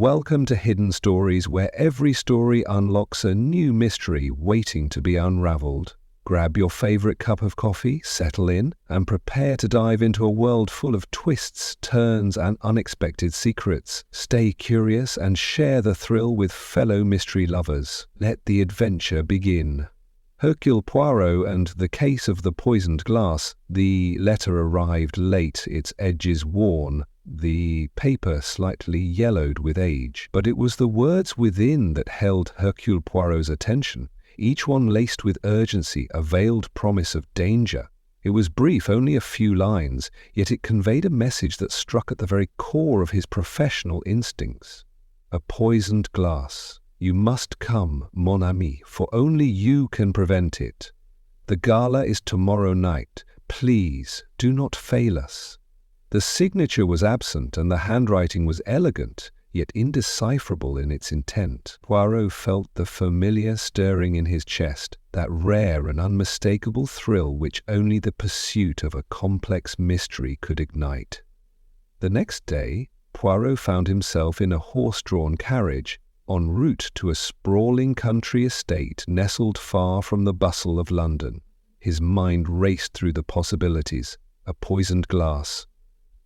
Welcome to Hidden Stories, where every story unlocks a new mystery waiting to be unraveled. Grab your favorite cup of coffee, settle in, and prepare to dive into a world full of twists, turns, and unexpected secrets. Stay curious and share the thrill with fellow mystery lovers. Let the adventure begin. Hercule Poirot and the Case of the Poisoned Glass. The letter arrived late, its edges worn, the paper slightly yellowed with age. But it was the words within that held Hercule Poirot's attention, each one laced with urgency, a veiled promise of danger. It was brief, only a few lines, yet it conveyed a message that struck at the very core of his professional instincts. A poisoned glass. You must come, mon ami, for only you can prevent it. The gala is tomorrow night. Please, do not fail us. The signature was absent and the handwriting was elegant, yet indecipherable in its intent. Poirot felt the familiar stirring in his chest, that rare and unmistakable thrill which only the pursuit of a complex mystery could ignite. The next day, Poirot found himself in a horse-drawn carriage, en route to a sprawling country estate nestled far from the bustle of London. His mind raced through the possibilities. A poisoned glass.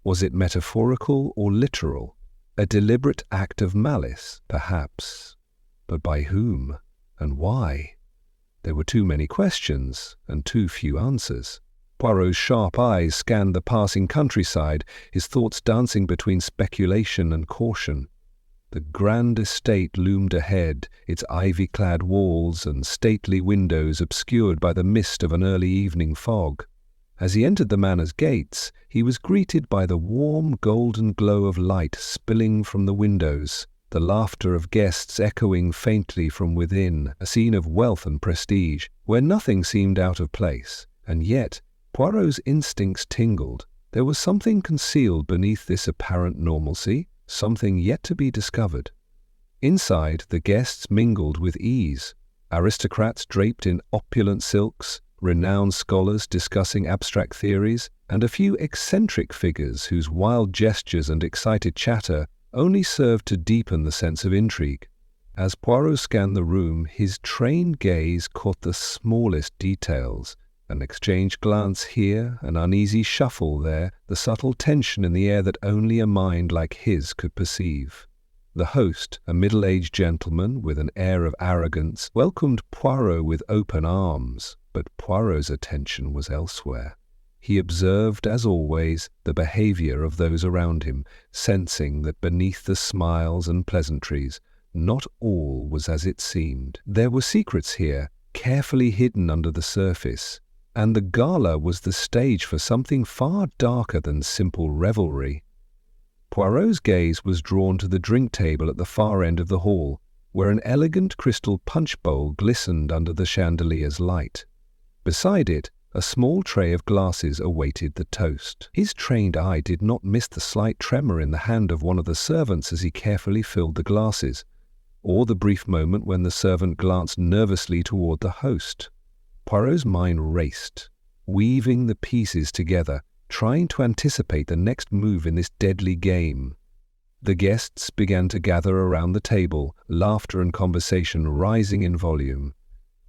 Was it metaphorical or literal? A deliberate act of malice, perhaps. But by whom? And why? There were too many questions, and too few answers. Poirot's sharp eyes scanned the passing countryside, his thoughts dancing between speculation and caution. The grand estate loomed ahead, its ivy-clad walls and stately windows obscured by the mist of an early evening fog. As he entered the manor's gates, he was greeted by the warm golden glow of light spilling from the windows, the laughter of guests echoing faintly from within, a scene of wealth and prestige, where nothing seemed out of place. And yet, Poirot's instincts tingled. There was something concealed beneath this apparent normalcy, something yet to be discovered. Inside, the guests mingled with ease. Aristocrats draped in opulent silks, renowned scholars discussing abstract theories, and a few eccentric figures whose wild gestures and excited chatter only served to deepen the sense of intrigue. As Poirot scanned the room, his trained gaze caught the smallest details. An exchanged glance here, an uneasy shuffle there, the subtle tension in the air that only a mind like his could perceive. The host, a middle-aged gentleman with an air of arrogance, welcomed Poirot with open arms, but Poirot's attention was elsewhere. He observed, as always, the behavior of those around him, sensing that beneath the smiles and pleasantries, not all was as it seemed. There were secrets here, carefully hidden under the surface, and the gala was the stage for something far darker than simple revelry. Poirot's gaze was drawn to the drink table at the far end of the hall, where an elegant crystal punch bowl glistened under the chandelier's light. Beside it, a small tray of glasses awaited the toast. His trained eye did not miss the slight tremor in the hand of one of the servants as he carefully filled the glasses, or the brief moment when the servant glanced nervously toward the host. Poirot's mind raced, weaving the pieces together, trying to anticipate the next move in this deadly game. The guests began to gather around the table, laughter and conversation rising in volume.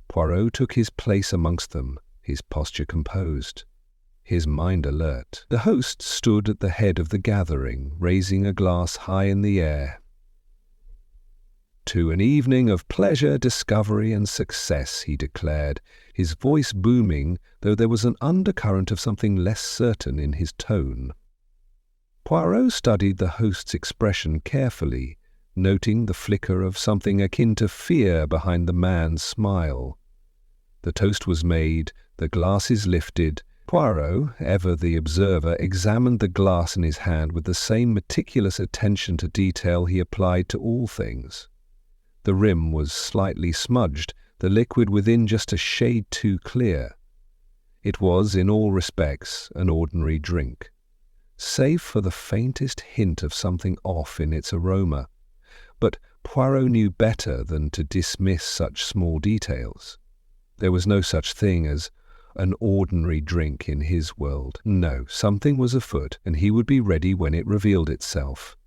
Poirot took his place amongst them, his posture composed, his mind alert. The host stood at the head of the gathering, raising a glass high in the air. "To an evening of pleasure, discovery, and success," he declared, his voice booming, though there was an undercurrent of something less certain in his tone. Poirot studied the host's expression carefully, noting the flicker of something akin to fear behind the man's smile. The toast was made, the glasses lifted. Poirot, ever the observer, examined the glass in his hand with the same meticulous attention to detail he applied to all things. The rim was slightly smudged, the liquid within just a shade too clear. It was, in all respects, an ordinary drink, save for the faintest hint of something off in its aroma. But Poirot knew better than to dismiss such small details. There was no such thing as an ordinary drink in his world. No, something was afoot, and he would be ready when it revealed itself.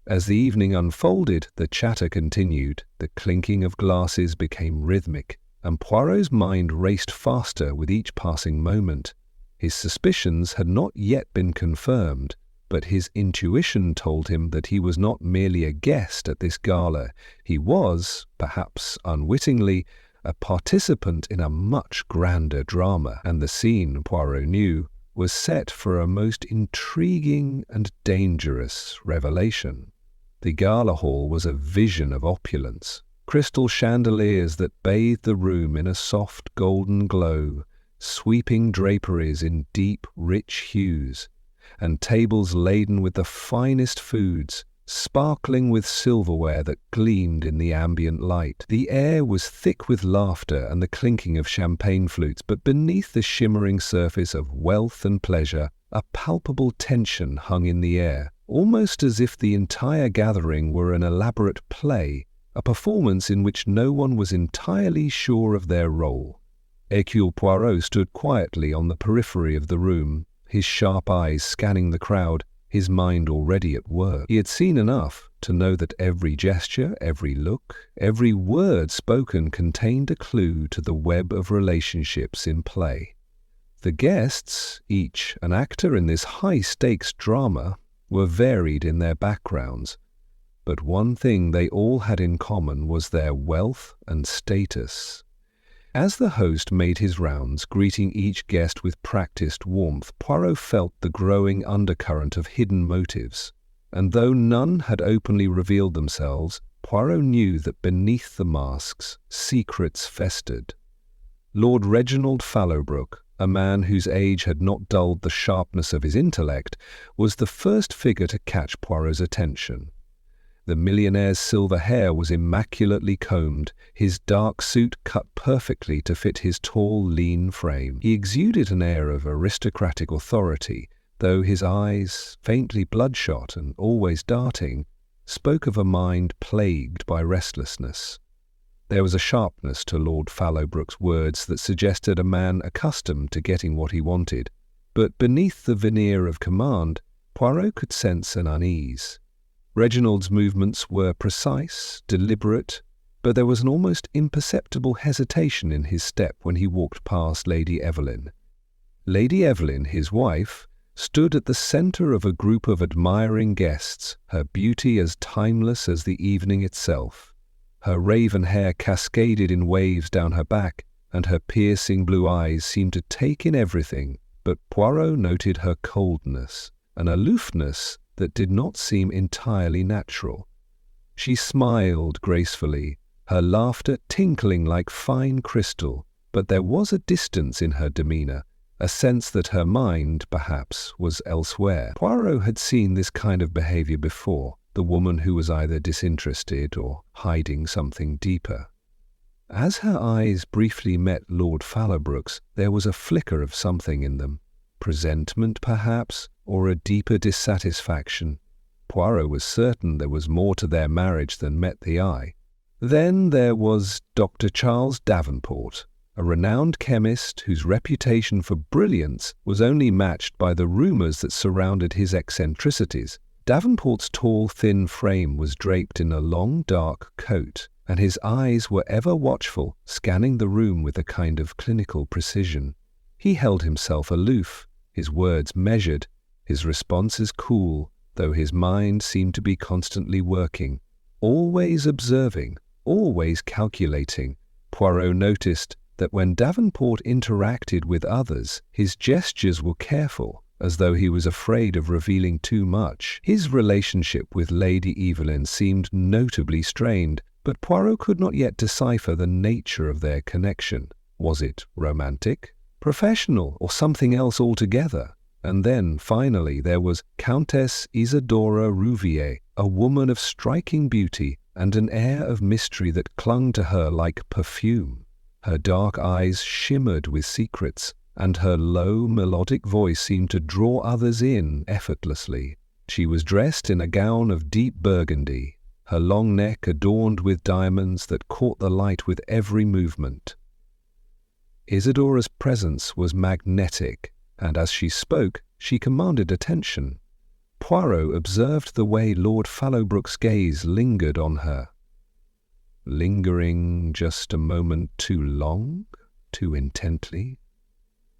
As the evening unfolded, the chatter continued, the clinking of glasses became rhythmic, and Poirot's mind raced faster with each passing moment. His suspicions had not yet been confirmed, but his intuition told him that he was not merely a guest at this gala. He was, perhaps unwittingly, a participant in a much grander drama, and the scene, Poirot knew, was set for a most intriguing and dangerous revelation. The gala hall was a vision of opulence. Crystal chandeliers that bathed the room in a soft golden glow, sweeping draperies in deep, rich hues, and tables laden with the finest foods, sparkling with silverware that gleamed in the ambient light. The air was thick with laughter and the clinking of champagne flutes, but beneath the shimmering surface of wealth and pleasure, a palpable tension hung in the air, almost as if the entire gathering were an elaborate play, a performance in which no one was entirely sure of their role. Hercule Poirot stood quietly on the periphery of the room, his sharp eyes scanning the crowd, his mind already at work. He had seen enough to know that every gesture, every look, every word spoken contained a clue to the web of relationships in play. The guests, each an actor in this high-stakes drama, were varied in their backgrounds, but one thing they all had in common was their wealth and status. As the host made his rounds, greeting each guest with practiced warmth, Poirot felt the growing undercurrent of hidden motives, and though none had openly revealed themselves, Poirot knew that beneath the masks, secrets festered. Lord Reginald Fallowbrook, a man whose age had not dulled the sharpness of his intellect, was the first figure to catch Poirot's attention. The millionaire's silver hair was immaculately combed, his dark suit cut perfectly to fit his tall, lean frame. He exuded an air of aristocratic authority, though his eyes, faintly bloodshot and always darting, spoke of a mind plagued by restlessness. There was a sharpness to Lord Fallowbrook's words that suggested a man accustomed to getting what he wanted, but beneath the veneer of command, Poirot could sense an unease. Reginald's movements were precise, deliberate, but there was an almost imperceptible hesitation in his step when he walked past Lady Evelyn. Lady Evelyn, his wife, stood at the centre of a group of admiring guests, her beauty as timeless as the evening itself. Her raven hair cascaded in waves down her back, and her piercing blue eyes seemed to take in everything, but Poirot noted her coldness, an aloofness that did not seem entirely natural. She smiled gracefully, her laughter tinkling like fine crystal, but there was a distance in her demeanour, a sense that her mind, perhaps, was elsewhere. Poirot had seen this kind of behaviour before, the woman who was either disinterested or hiding something deeper. As her eyes briefly met Lord Fallowbrook's, there was a flicker of something in them. Presentiment, perhaps, or a deeper dissatisfaction. Poirot was certain there was more to their marriage than met the eye. Then there was Dr. Charles Davenport, a renowned chemist whose reputation for brilliance was only matched by the rumours that surrounded his eccentricities. Davenport's tall, thin frame was draped in a long, dark coat, and his eyes were ever watchful, scanning the room with a kind of clinical precision. He held himself aloof, his words measured, his responses cool, though his mind seemed to be constantly working, always observing, always calculating. Poirot noticed that when Davenport interacted with others, his gestures were careful, as though he was afraid of revealing too much. His relationship with Lady Evelyn seemed notably strained, but Poirot could not yet decipher the nature of their connection. Was it romantic, professional, or something else altogether? And then, finally, there was Countess Isidora Rouvier, a woman of striking beauty and an air of mystery that clung to her like perfume. Her dark eyes shimmered with secrets, and her low, melodic voice seemed to draw others in effortlessly. She was dressed in a gown of deep burgundy, her long neck adorned with diamonds that caught the light with every movement. Isidora's presence was magnetic, and as she spoke, she commanded attention. Poirot observed the way Lord Fallowbrook's gaze lingered on her. Lingering just a moment too long, too intently.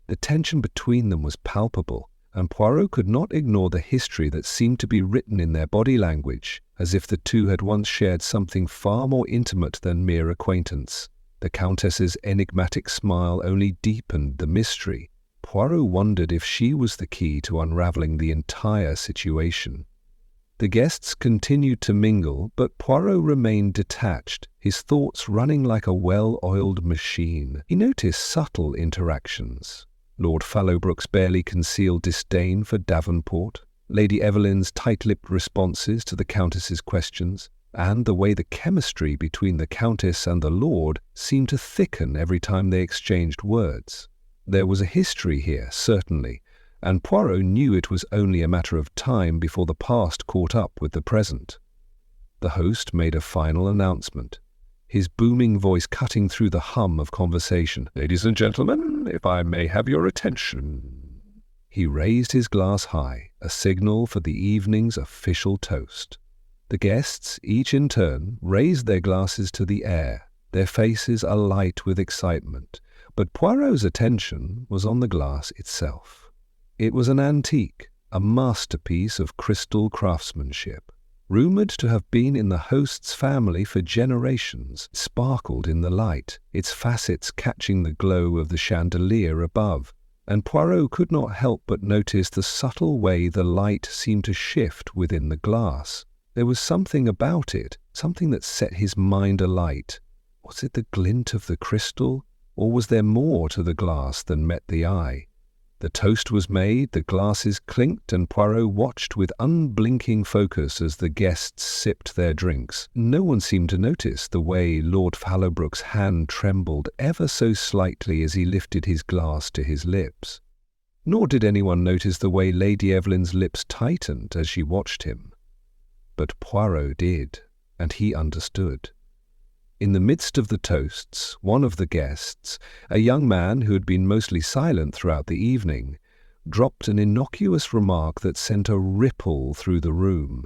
The tension between them was palpable, and Poirot could not ignore the history that seemed to be written in their body language, as if the two had once shared something far more intimate than mere acquaintance. The Countess's enigmatic smile only deepened the mystery. Poirot wondered if she was the key to unraveling the entire situation. The guests continued to mingle, but Poirot remained detached, his thoughts running like a well-oiled machine. He noticed subtle interactions. Lord Fallowbrook's barely concealed disdain for Davenport, Lady Evelyn's tight-lipped responses to the Countess's questions, and the way the chemistry between the Countess and the Lord seemed to thicken every time they exchanged words. There was a history here, certainly, and Poirot knew it was only a matter of time before the past caught up with the present. The host made a final announcement, his booming voice cutting through the hum of conversation. "Ladies and gentlemen, if I may have your attention." He raised his glass high, a signal for the evening's official toast. The guests, each in turn, raised their glasses to the air, their faces alight with excitement, but Poirot's attention was on the glass itself. It was an antique, a masterpiece of crystal craftsmanship. Rumoured to have been in the host's family for generations, sparkled in the light, its facets catching the glow of the chandelier above, and Poirot could not help but notice the subtle way the light seemed to shift within the glass. There was something about it, something that set his mind alight. Was it the glint of the crystal, or was there more to the glass than met the eye? The toast was made, the glasses clinked, and Poirot watched with unblinking focus as the guests sipped their drinks. No one seemed to notice the way Lord Fallowbrook's hand trembled ever so slightly as he lifted his glass to his lips. Nor did anyone notice the way Lady Evelyn's lips tightened as she watched him. But Poirot did, and he understood. In the midst of the toasts, one of the guests, a young man who had been mostly silent throughout the evening, dropped an innocuous remark that sent a ripple through the room.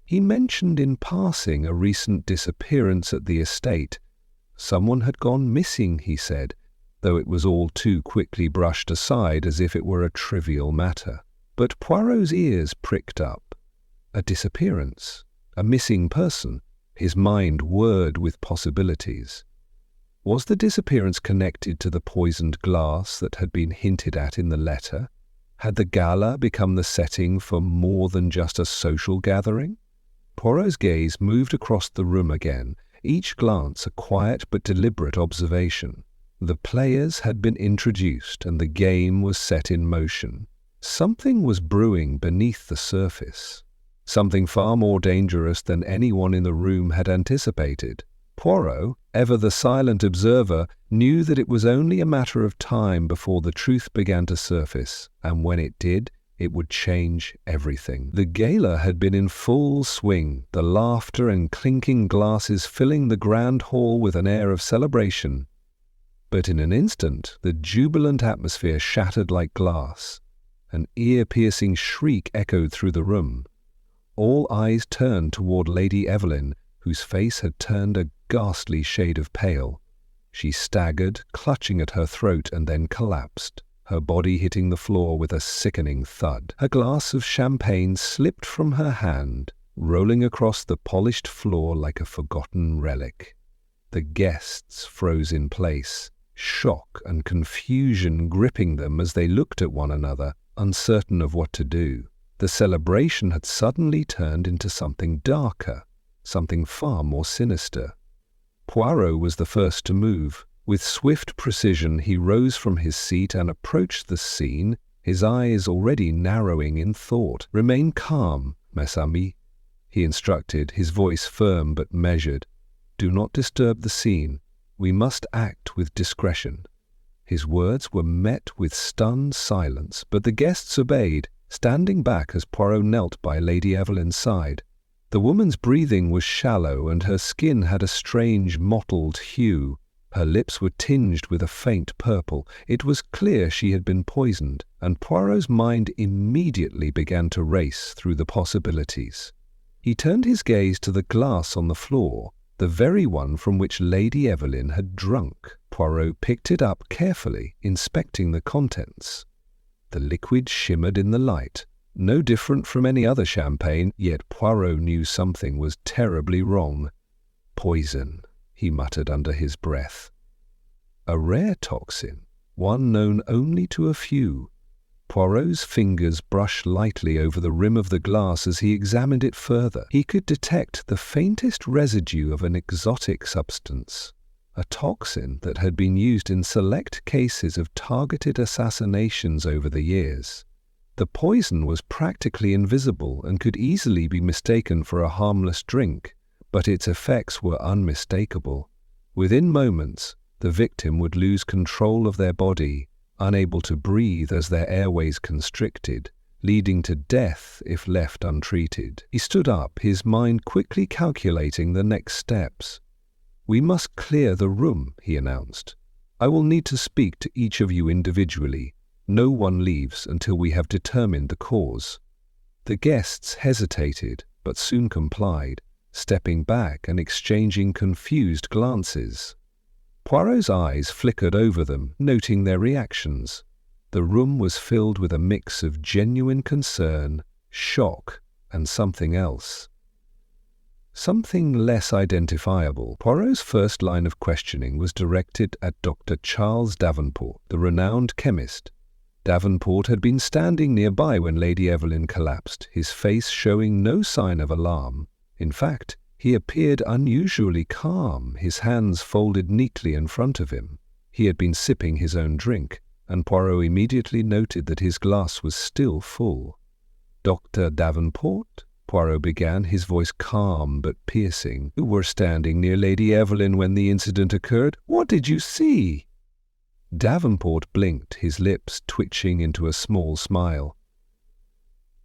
He mentioned in passing a recent disappearance at the estate. Someone had gone missing, he said, though it was all too quickly brushed aside as if it were a trivial matter. But Poirot's ears pricked up. A disappearance, a missing person. His mind whirred with possibilities. Was the disappearance connected to the poisoned glass that had been hinted at in the letter? Had the gala become the setting for more than just a social gathering? Poirot's gaze moved across the room again, each glance a quiet but deliberate observation. The players had been introduced and the game was set in motion. Something was brewing beneath the surface. Something far more dangerous than anyone in the room had anticipated. Poirot, ever the silent observer, knew that it was only a matter of time before the truth began to surface, and when it did, it would change everything. The gala had been in full swing, the laughter and clinking glasses filling the grand hall with an air of celebration. But in an instant, the jubilant atmosphere shattered like glass. An ear-piercing shriek echoed through the room. All eyes turned toward Lady Evelyn, whose face had turned a ghastly shade of pale. She staggered, clutching at her throat, and then collapsed, her body hitting the floor with a sickening thud. A glass of champagne slipped from her hand, rolling across the polished floor like a forgotten relic. The guests froze in place, shock and confusion gripping them as they looked at one another, uncertain of what to do. The celebration had suddenly turned into something darker, something far more sinister. Poirot was the first to move. With swift precision he rose from his seat and approached the scene, his eyes already narrowing in thought. "Remain calm, mes amis," he instructed, his voice firm but measured. "Do not disturb the scene. We must act with discretion." His words were met with stunned silence, but the guests obeyed, standing back as Poirot knelt by Lady Evelyn's side. The woman's breathing was shallow and her skin had a strange mottled hue. Her lips were tinged with a faint purple. It was clear she had been poisoned, and Poirot's mind immediately began to race through the possibilities. He turned his gaze to the glass on the floor, the very one from which Lady Evelyn had drunk. Poirot picked it up carefully, inspecting the contents. The liquid shimmered in the light, no different from any other champagne, yet Poirot knew something was terribly wrong. "Poison," he muttered under his breath. A rare toxin, one known only to a few. Poirot's fingers brushed lightly over the rim of the glass as he examined it further. He could detect the faintest residue of an exotic substance, a toxin that had been used in select cases of targeted assassinations over the years. The poison was practically invisible and could easily be mistaken for a harmless drink, but its effects were unmistakable. Within moments, the victim would lose control of their body, unable to breathe as their airways constricted, leading to death if left untreated. He stood up, his mind quickly calculating the next steps. "We must clear the room," he announced. "I will need to speak to each of you individually. No one leaves until we have determined the cause." The guests hesitated, but soon complied, stepping back and exchanging confused glances. Poirot's eyes flickered over them, noting their reactions. The room was filled with a mix of genuine concern, shock, and something else. Something less identifiable. Poirot's first line of questioning was directed at Dr. Charles Davenport, the renowned chemist. Davenport had been standing nearby when Lady Evelyn collapsed, his face showing no sign of alarm. In fact, he appeared unusually calm, his hands folded neatly in front of him. He had been sipping his own drink, and Poirot immediately noted that his glass was still full. "Dr. Davenport?" Poirot began, his voice calm but piercing. "You were standing near Lady Evelyn when the incident occurred. What did you see?" Davenport blinked, his lips twitching into a small smile.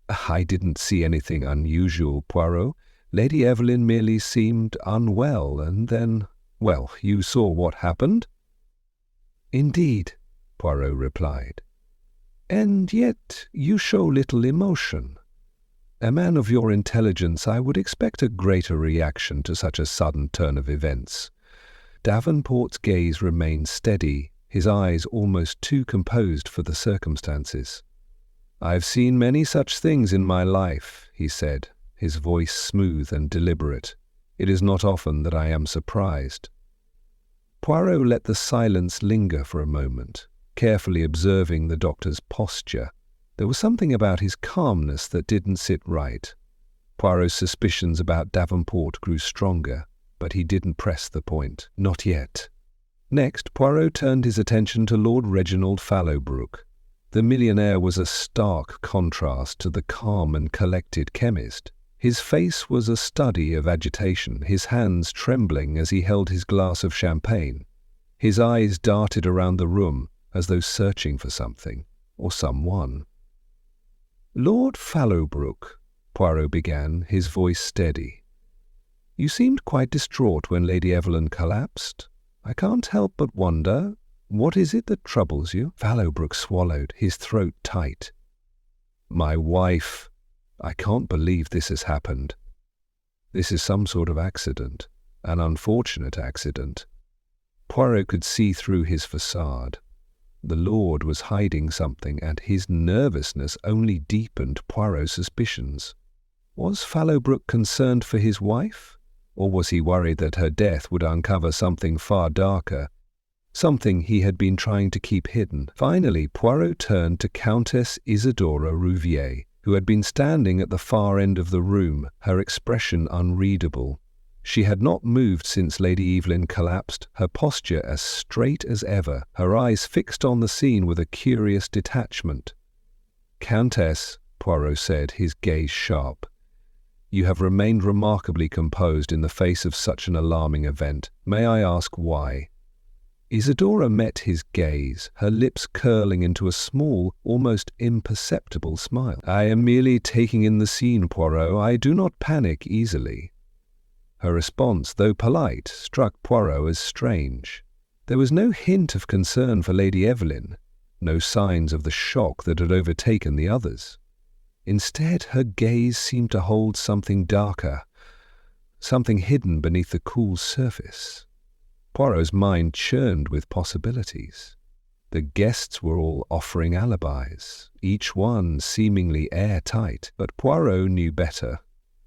"I didn't see anything unusual, Poirot. Lady Evelyn merely seemed unwell, and then, well, you saw what happened?" "Indeed," Poirot replied. "And yet you show little emotion. A man of your intelligence, I would expect a greater reaction to such a sudden turn of events." Davenport's gaze remained steady, his eyes almost too composed for the circumstances. "I've seen many such things in my life," he said, his voice smooth and deliberate. "It is not often that I am surprised." Poirot let the silence linger for a moment, carefully observing the doctor's posture. There was something about his calmness that didn't sit right. Poirot's suspicions about Davenport grew stronger, but he didn't press the point. Not yet. Next, Poirot turned his attention to Lord Reginald Fallowbrook. The millionaire was a stark contrast to the calm and collected chemist. His face was a study of agitation, his hands trembling as he held his glass of champagne. His eyes darted around the room as though searching for something or someone. "Lord Fallowbrook," Poirot began, his voice steady. "You seemed quite distraught when Lady Evelyn collapsed. I can't help but wonder, what is it that troubles you?" Fallowbrook swallowed, his throat tight. "My wife. I can't believe this has happened. This is some sort of accident, an unfortunate accident." Poirot could see through his facade. The Lord was hiding something, and his nervousness only deepened Poirot's suspicions. Was Fallowbrook concerned for his wife? Or was he worried that her death would uncover something far darker, something he had been trying to keep hidden? Finally, Poirot turned to Countess Isidora Rouvier, who had been standing at the far end of the room, her expression unreadable. She had not moved since Lady Evelyn collapsed, her posture as straight as ever, her eyes fixed on the scene with a curious detachment. "Countess," Poirot said, his gaze sharp, "you have remained remarkably composed in the face of such an alarming event. May I ask why?" Isidora met his gaze, her lips curling into a small, almost imperceptible smile. "I am merely taking in the scene, Poirot. I do not panic easily." Her response, though polite, struck Poirot as strange. There was no hint of concern for Lady Evelyn, no signs of the shock that had overtaken the others. Instead, her gaze seemed to hold something darker, something hidden beneath the cool surface. Poirot's mind churned with possibilities. The guests were all offering alibis, each one seemingly airtight, but Poirot knew better.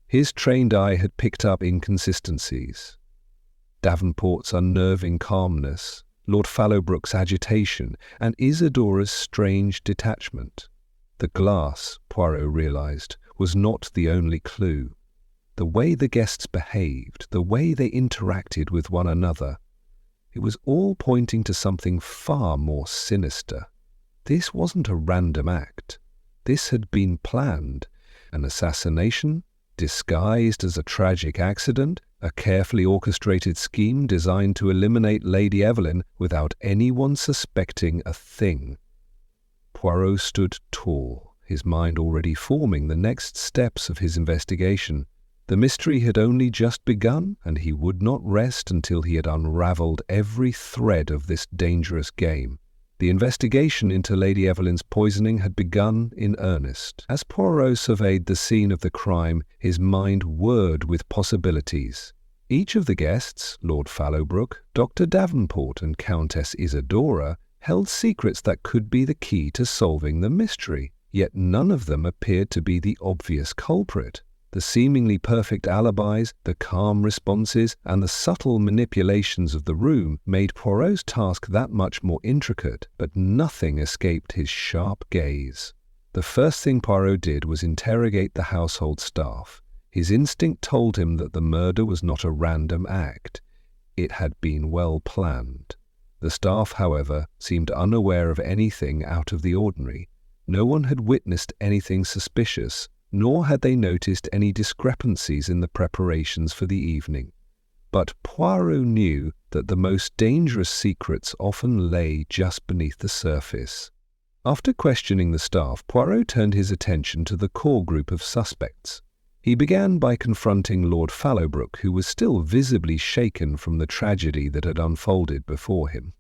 His trained eye had picked up inconsistencies. Davenport's unnerving calmness, Lord Fallowbrook's agitation, and Isadora's strange detachment. The glass, Poirot realized, was not the only clue. The way the guests behaved, the way they interacted with one another, it was all pointing to something far more sinister. This wasn't a random act. This had been planned. An assassination, disguised as a tragic accident, a carefully orchestrated scheme designed to eliminate Lady Evelyn without anyone suspecting a thing. Poirot stood tall, his mind already forming the next steps of his investigation. The mystery had only just begun, and he would not rest until he had unravelled every thread of this dangerous game. The investigation into Lady Evelyn's poisoning had begun in earnest. As Poirot surveyed the scene of the crime, his mind whirred with possibilities. Each of the guests, Lord Fallowbrook, Dr. Davenport, and Countess Isadora, held secrets that could be the key to solving the mystery, yet none of them appeared to be the obvious culprit. The seemingly perfect alibis, the calm responses, and the subtle manipulations of the room made Poirot's task that much more intricate, but nothing escaped his sharp gaze. The first thing Poirot did was interrogate the household staff. His instinct told him that the murder was not a random act. It had been well planned. The staff, however, seemed unaware of anything out of the ordinary. No one had witnessed anything suspicious, nor had they noticed any discrepancies in the preparations for the evening. But Poirot knew that the most dangerous secrets often lay just beneath the surface. After questioning the staff, Poirot turned his attention to the core group of suspects. He began by confronting Lord Fallowbrook, who was still visibly shaken from the tragedy that had unfolded before him.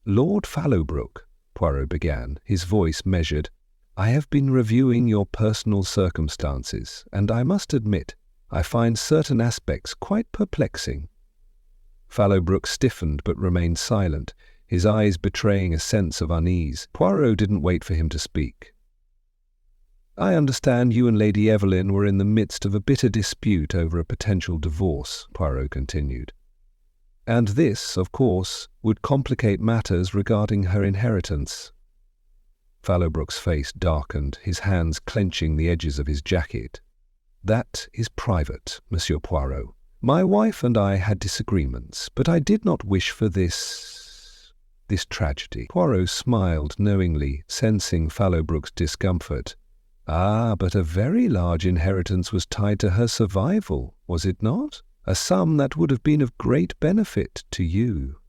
"Lord Fallowbrook," Poirot began, his voice measured, "I have been reviewing your personal circumstances, and I must admit, I find certain aspects quite perplexing." Fallowbrook stiffened but remained silent, his eyes betraying a sense of unease. Poirot didn't wait for him to speak. "I understand you and Lady Evelyn were in the midst of a bitter dispute over a potential divorce," Poirot continued. "And this, of course, would complicate matters regarding her inheritance." Fallowbrook's face darkened, his hands clenching the edges of his jacket. "That is private, Monsieur Poirot. My wife and I had disagreements, but I did not wish for this tragedy." Poirot smiled knowingly, sensing Fallowbrook's discomfort. "Ah, but a very large inheritance was tied to her survival, was it not? A sum that would have been of great benefit to you."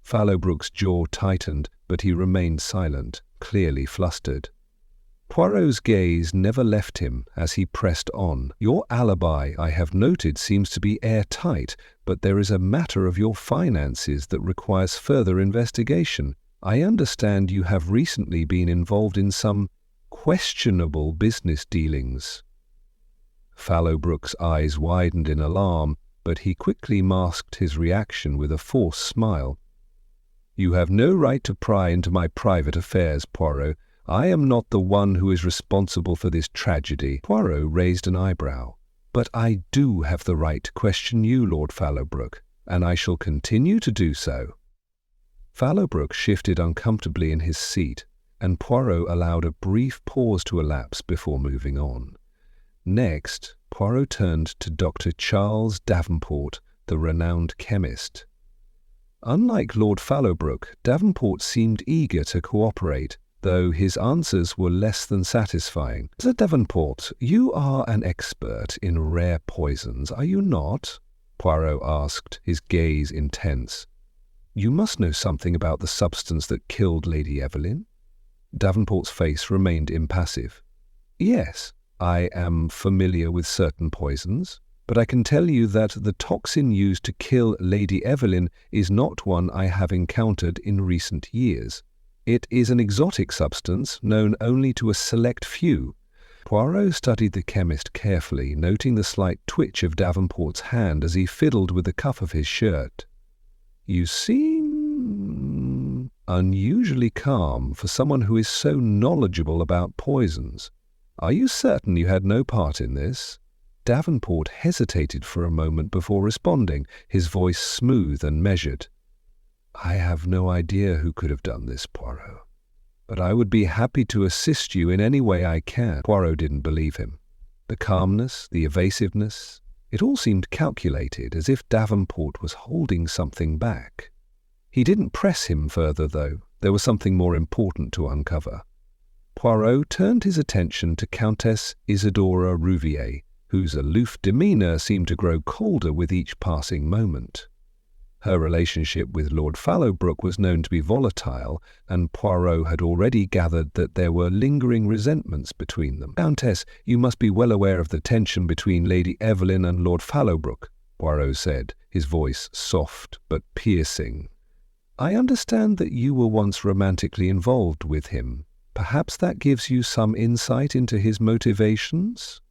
Fallowbrook's jaw tightened, but he remained silent, clearly flustered. Poirot's gaze never left him as he pressed on. "Your alibi, I have noted, seems to be airtight, but there is a matter of your finances that requires further investigation. I understand you have recently been involved in some questionable business dealings." Fallowbrook's eyes widened in alarm, but he quickly masked his reaction with a forced smile. "You have no right to pry into my private affairs, Poirot. I am not the one who is responsible for this tragedy." Poirot raised an eyebrow. "But I do have the right to question you, Lord Fallowbrook, and I shall continue to do so." Fallowbrook shifted uncomfortably in his seat, and Poirot allowed a brief pause to elapse before moving on. Next, Poirot turned to Dr. Charles Davenport, the renowned chemist. Unlike Lord Fallowbrook, Davenport seemed eager to cooperate, though his answers were less than satisfying. "Sir Davenport, you are an expert in rare poisons, are you not?" Poirot asked, his gaze intense. "You must know something about the substance that killed Lady Evelyn." Davenport's face remained impassive. "Yes, I am familiar with certain poisons." but I can tell you that the toxin used to kill Lady Evelyn is not one I have encountered in recent years. It is an exotic substance known only to a select few. Poirot studied the chemist carefully, noting the slight twitch of Davenport's hand as he fiddled with the cuff of his shirt. "You seem unusually calm for someone who is so knowledgeable about poisons. Are you certain you had no part in this?" Davenport hesitated for a moment before responding, his voice smooth and measured. "I have no idea who could have done this, Poirot, but I would be happy to assist you in any way I can." Poirot didn't believe him. The calmness, the evasiveness, it all seemed calculated, as if Davenport was holding something back. He didn't press him further, though. There was something more important to uncover. Poirot turned his attention to Countess Isidora Rouvier, whose aloof demeanour seemed to grow colder with each passing moment. Her relationship with Lord Fallowbrook was known to be volatile, and Poirot had already gathered that there were lingering resentments between them. "Countess, you must be well aware of the tension between Lady Evelyn and Lord Fallowbrook," Poirot said, his voice soft but piercing. "I understand that you were once romantically involved with him. Perhaps that gives you some insight into his motivations?"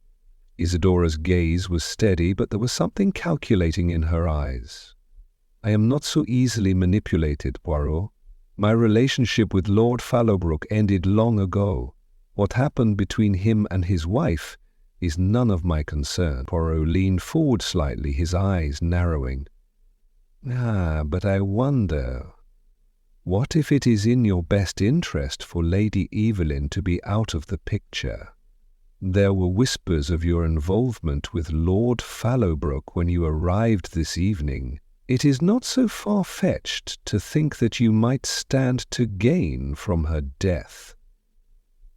Isidora's gaze was steady, but there was something calculating in her eyes. "I am not so easily manipulated, Poirot. My relationship with Lord Fallowbrook ended long ago. What happened between him and his wife is none of my concern." Poirot leaned forward slightly, his eyes narrowing. But I wonder, what if it is in your best interest for Lady Evelyn to be out of the picture? There were whispers of your involvement with Lord Fallowbrook when you arrived this evening. It is not so far-fetched to think that you might stand to gain from her death."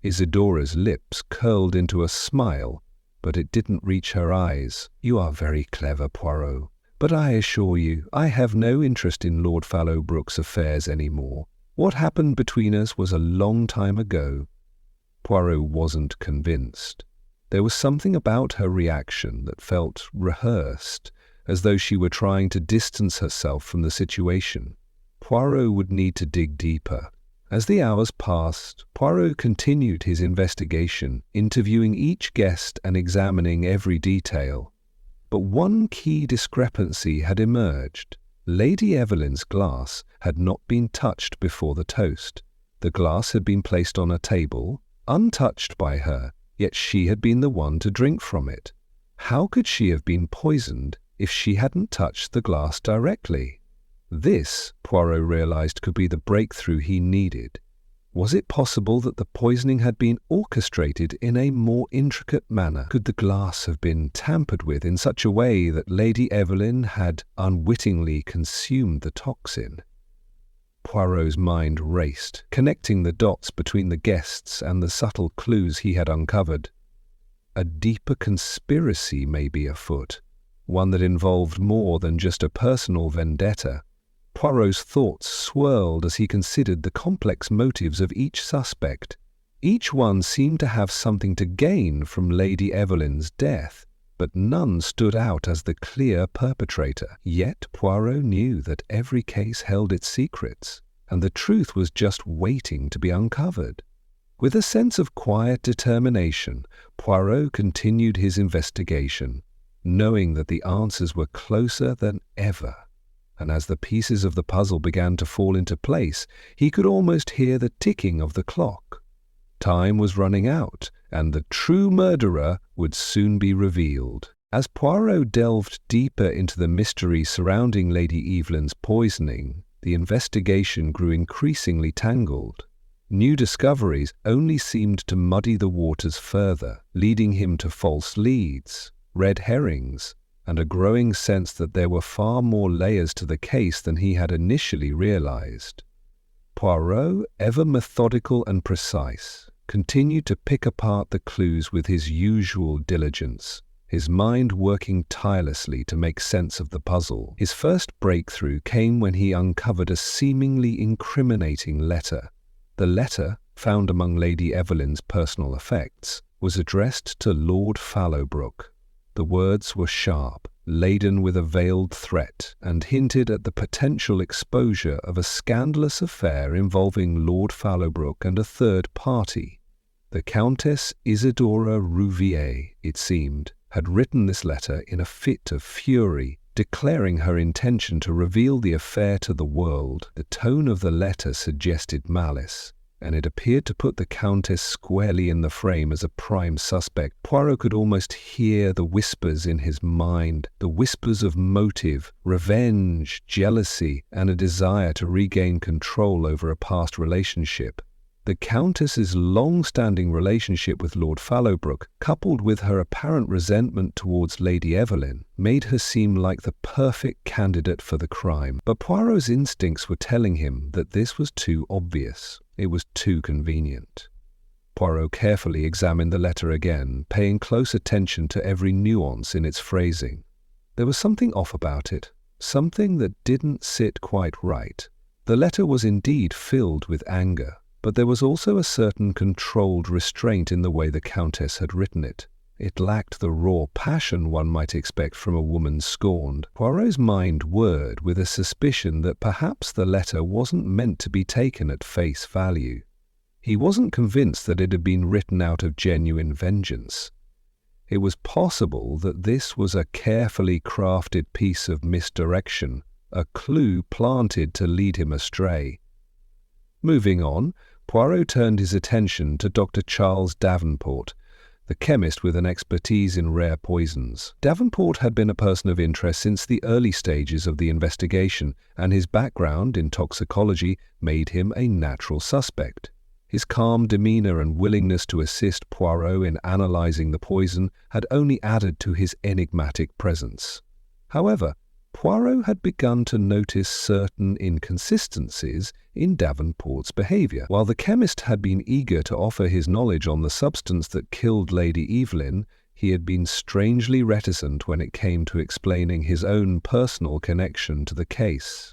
Isidora's lips curled into a smile, but it didn't reach her eyes. "You are very clever, Poirot, but I assure you I have no interest in Lord Fallowbrook's affairs anymore. What happened between us was a long time ago." Poirot wasn't convinced. There was something about her reaction that felt rehearsed, as though she were trying to distance herself from the situation. Poirot would need to dig deeper. As the hours passed, Poirot continued his investigation, interviewing each guest and examining every detail. But one key discrepancy had emerged. Lady Evelyn's glass had not been touched before the toast. The glass had been placed on a table, untouched by her, yet she had been the one to drink from it. How could she have been poisoned if she hadn't touched the glass directly? This, Poirot realized, could be the breakthrough he needed. Was it possible that the poisoning had been orchestrated in a more intricate manner? Could the glass have been tampered with in such a way that Lady Evelyn had unwittingly consumed the toxin? Poirot's mind raced, connecting the dots between the guests and the subtle clues he had uncovered. A deeper conspiracy may be afoot, one that involved more than just a personal vendetta. Poirot's thoughts swirled as he considered the complex motives of each suspect. Each one seemed to have something to gain from Lady Evelyn's death, but none stood out as the clear perpetrator. Yet Poirot knew that every case held its secrets, and the truth was just waiting to be uncovered. With a sense of quiet determination, Poirot continued his investigation, knowing that the answers were closer than ever. And as the pieces of the puzzle began to fall into place, he could almost hear the ticking of the clock. Time was running out, and the true murderer would soon be revealed. As Poirot delved deeper into the mystery surrounding Lady Evelyn's poisoning, the investigation grew increasingly tangled. New discoveries only seemed to muddy the waters further, leading him to false leads, red herrings, and a growing sense that there were far more layers to the case than he had initially realized. Poirot, ever methodical and precise, continued to pick apart the clues with his usual diligence, his mind working tirelessly to make sense of the puzzle. His first breakthrough came when he uncovered a seemingly incriminating letter. The letter, found among Lady Evelyn's personal effects, was addressed to Lord Fallowbrook. The words were sharp, laden with a veiled threat, and hinted at the potential exposure of a scandalous affair involving Lord Fallowbrook and a third party. The Countess Isidora Rouvier, it seemed, had written this letter in a fit of fury, declaring her intention to reveal the affair to the world. The tone of the letter suggested malice, and it appeared to put the Countess squarely in the frame as a prime suspect. Poirot could almost hear the whispers in his mind, the whispers of motive, revenge, jealousy, and a desire to regain control over a past relationship. The Countess's long-standing relationship with Lord Fallowbrook, coupled with her apparent resentment towards Lady Evelyn, made her seem like the perfect candidate for the crime. But Poirot's instincts were telling him that this was too obvious. It was too convenient. Poirot carefully examined the letter again, paying close attention to every nuance in its phrasing. There was something off about it, something that didn't sit quite right. The letter was indeed filled with anger, but there was also a certain controlled restraint in the way the Countess had written it. It lacked the raw passion one might expect from a woman scorned. Poirot's mind whirred with a suspicion that perhaps the letter wasn't meant to be taken at face value. He wasn't convinced that it had been written out of genuine vengeance. It was possible that this was a carefully crafted piece of misdirection, a clue planted to lead him astray. Moving on, Poirot turned his attention to Dr. Charles Davenport, the chemist with an expertise in rare poisons. Davenport had been a person of interest since the early stages of the investigation, and his background in toxicology made him a natural suspect. His calm demeanor and willingness to assist Poirot in analyzing the poison had only added to his enigmatic presence. However, Poirot had begun to notice certain inconsistencies in Davenport's behavior. While the chemist had been eager to offer his knowledge on the substance that killed Lady Evelyn, he had been strangely reticent when it came to explaining his own personal connection to the case.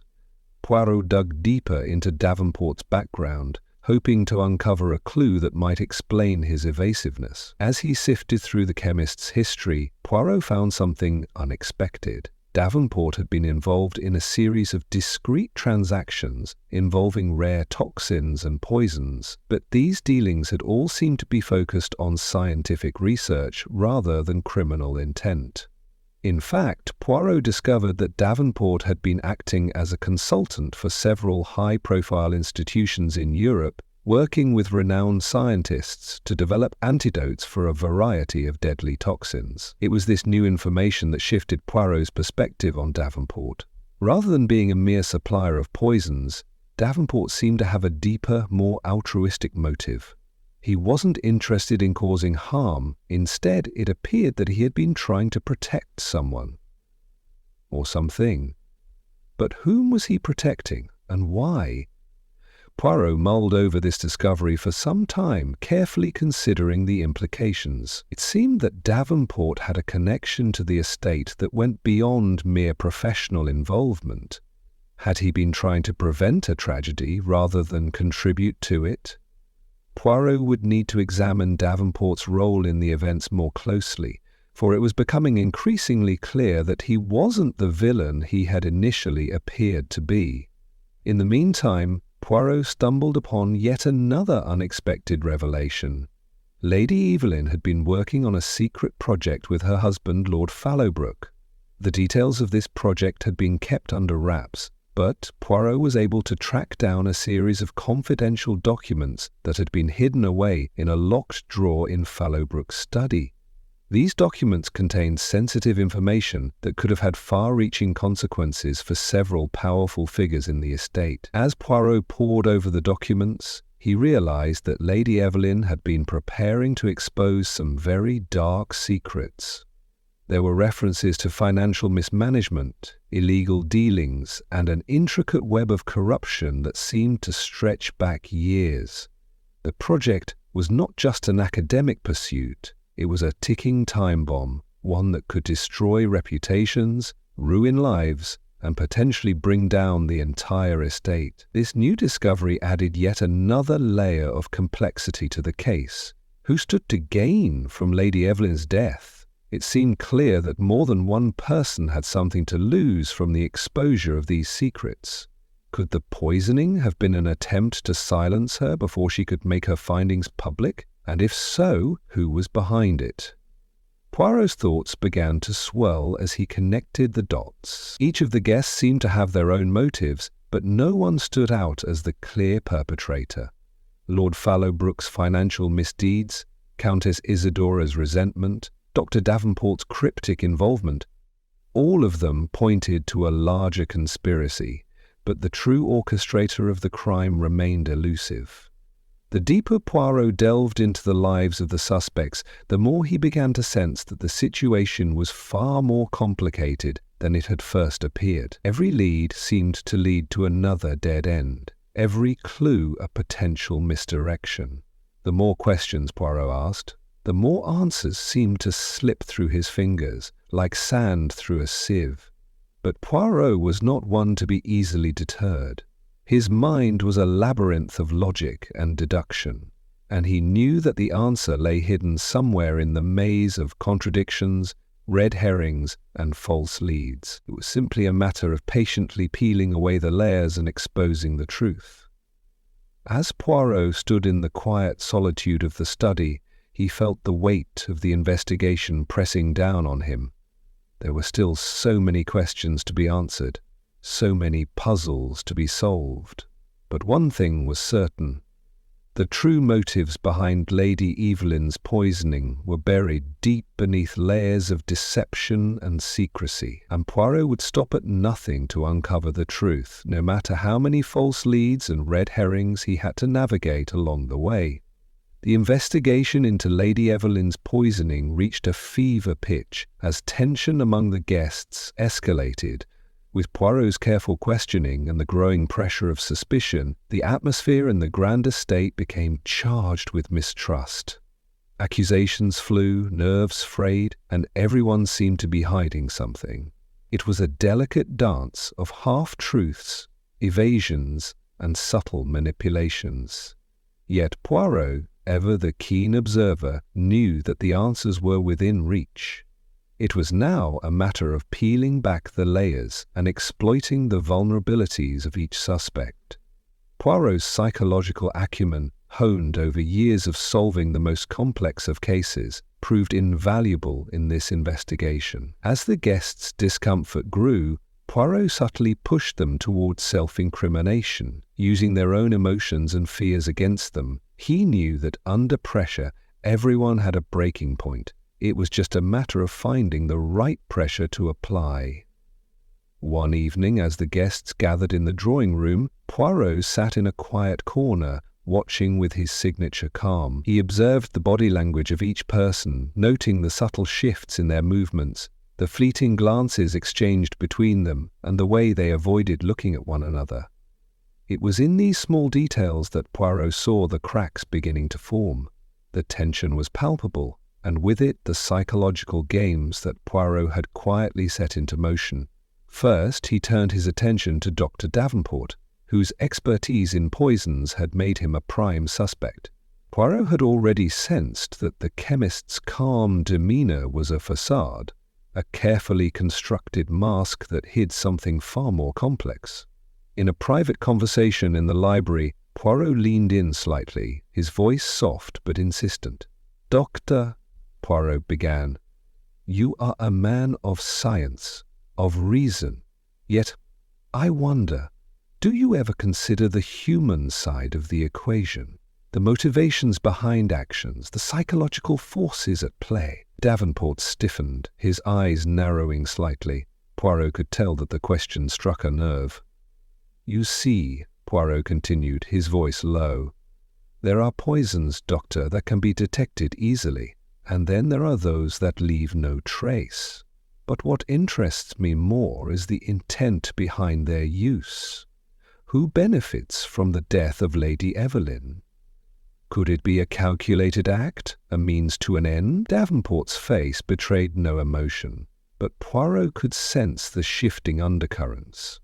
Poirot dug deeper into Davenport's background, hoping to uncover a clue that might explain his evasiveness. As he sifted through the chemist's history, Poirot found something unexpected. Davenport had been involved in a series of discrete transactions involving rare toxins and poisons, but these dealings had all seemed to be focused on scientific research rather than criminal intent. In fact, Poirot discovered that Davenport had been acting as a consultant for several high-profile institutions in Europe, working with renowned scientists to develop antidotes for a variety of deadly toxins. It was this new information that shifted Poirot's perspective on Davenport. Rather than being a mere supplier of poisons, Davenport seemed to have a deeper, more altruistic motive. He wasn't interested in causing harm. Instead, it appeared that he had been trying to protect someone. Or something. But whom was he protecting, and why? Poirot mulled over this discovery for some time, carefully considering the implications. It seemed that Davenport had a connection to the estate that went beyond mere professional involvement. Had he been trying to prevent a tragedy rather than contribute to it? Poirot would need to examine Davenport's role in the events more closely, for it was becoming increasingly clear that he wasn't the villain he had initially appeared to be. In the meantime, Poirot stumbled upon yet another unexpected revelation. Lady Evelyn had been working on a secret project with her husband, Lord Fallowbrook. The details of this project had been kept under wraps, but Poirot was able to track down a series of confidential documents that had been hidden away in a locked drawer in Fallowbrook's study. These documents contained sensitive information that could have had far-reaching consequences for several powerful figures in the estate. As Poirot pored over the documents, he realized that Lady Evelyn had been preparing to expose some very dark secrets. There were references to financial mismanagement, illegal dealings, and an intricate web of corruption that seemed to stretch back years. The project was not just an academic pursuit. It was a ticking time bomb, one that could destroy reputations, ruin lives, and potentially bring down the entire estate. This new discovery added yet another layer of complexity to the case. Who stood to gain from Lady Evelyn's death? It seemed clear that more than one person had something to lose from the exposure of these secrets. Could the poisoning have been an attempt to silence her before she could make her findings public? And if so, who was behind it? Poirot's thoughts began to swirl as he connected the dots. Each of the guests seemed to have their own motives, but no one stood out as the clear perpetrator. Lord Fallowbrook's financial misdeeds, Countess Isidora's resentment, Dr. Davenport's cryptic involvement, all of them pointed to a larger conspiracy, but the true orchestrator of the crime remained elusive. The deeper Poirot delved into the lives of the suspects, the more he began to sense that the situation was far more complicated than it had first appeared. Every lead seemed to lead to another dead end, every clue a potential misdirection. The more questions Poirot asked, the more answers seemed to slip through his fingers, like sand through a sieve. But Poirot was not one to be easily deterred. His mind was a labyrinth of logic and deduction, and he knew that the answer lay hidden somewhere in the maze of contradictions, red herrings, and false leads. It was simply a matter of patiently peeling away the layers and exposing the truth. As Poirot stood in the quiet solitude of the study, he felt the weight of the investigation pressing down on him. There were still so many questions to be answered, so many puzzles to be solved. But one thing was certain. The true motives behind Lady Evelyn's poisoning were buried deep beneath layers of deception and secrecy, and Poirot would stop at nothing to uncover the truth, no matter how many false leads and red herrings he had to navigate along the way. The investigation into Lady Evelyn's poisoning reached a fever pitch as tension among the guests escalated. With Poirot's careful questioning and the growing pressure of suspicion, the atmosphere in the grand estate became charged with mistrust. Accusations flew, nerves frayed, and everyone seemed to be hiding something. It was a delicate dance of half-truths, evasions, and subtle manipulations. Yet Poirot, ever the keen observer, knew that the answers were within reach. It was now a matter of peeling back the layers and exploiting the vulnerabilities of each suspect. Poirot's psychological acumen, honed over years of solving the most complex of cases, proved invaluable in this investigation. As the guests' discomfort grew, Poirot subtly pushed them towards self-incrimination, using their own emotions and fears against them. He knew that under pressure, everyone had a breaking point. It was just a matter of finding the right pressure to apply. One evening, as the guests gathered in the drawing room, Poirot sat in a quiet corner, watching with his signature calm. He observed the body language of each person, noting the subtle shifts in their movements, the fleeting glances exchanged between them, and the way they avoided looking at one another. It was in these small details that Poirot saw the cracks beginning to form. The tension was palpable, and with it the psychological games that Poirot had quietly set into motion. First, he turned his attention to Dr. Davenport, whose expertise in poisons had made him a prime suspect. Poirot had already sensed that the chemist's calm demeanor was a facade, a carefully constructed mask that hid something far more complex. In a private conversation in the library, Poirot leaned in slightly, his voice soft but insistent. "Doctor," Poirot began, "you are a man of science, of reason. Yet, I wonder, do you ever consider the human side of the equation? The motivations behind actions, the psychological forces at play?" Davenport stiffened, his eyes narrowing slightly. Poirot could tell that the question struck a nerve. "You see," Poirot continued, his voice low, "there are poisons, doctor, that can be detected easily, and then there are those that leave no trace. But what interests me more is the intent behind their use. Who benefits from the death of Lady Evelyn? Could it be a calculated act, a means to an end?" Davenport's face betrayed no emotion, but Poirot could sense the shifting undercurrents.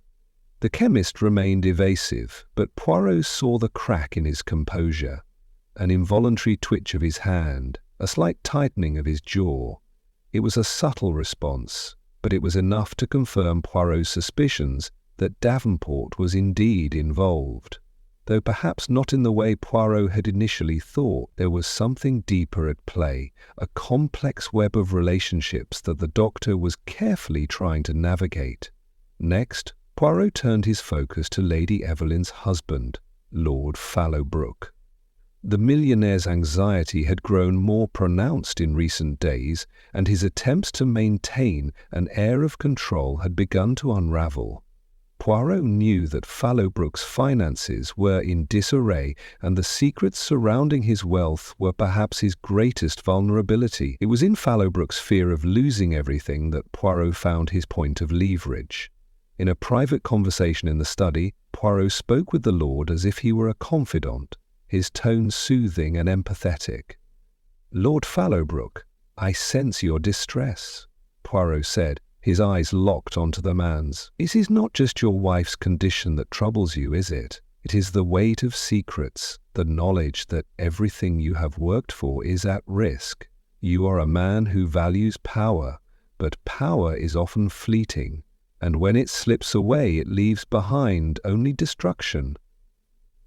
The chemist remained evasive, but Poirot saw the crack in his composure, an involuntary twitch of his hand, a slight tightening of his jaw. It was a subtle response, but it was enough to confirm Poirot's suspicions that Davenport was indeed involved. Though perhaps not in the way Poirot had initially thought, there was something deeper at play, a complex web of relationships that the doctor was carefully trying to navigate. Next, Poirot turned his focus to Lady Evelyn's husband, Lord Fallowbrook. The millionaire's anxiety had grown more pronounced in recent days, and his attempts to maintain an air of control had begun to unravel. Poirot knew that Fallowbrook's finances were in disarray, and the secrets surrounding his wealth were perhaps his greatest vulnerability. It was in Fallowbrook's fear of losing everything that Poirot found his point of leverage. In a private conversation in the study, Poirot spoke with the Lord as if he were a confidant, his tone soothing and empathetic. "Lord Fallowbrook, I sense your distress," Poirot said, his eyes locked onto the man's. "It is not just your wife's condition that troubles you, is it? It is the weight of secrets, the knowledge that everything you have worked for is at risk. You are a man who values power, but power is often fleeting, and when it slips away it leaves behind only destruction."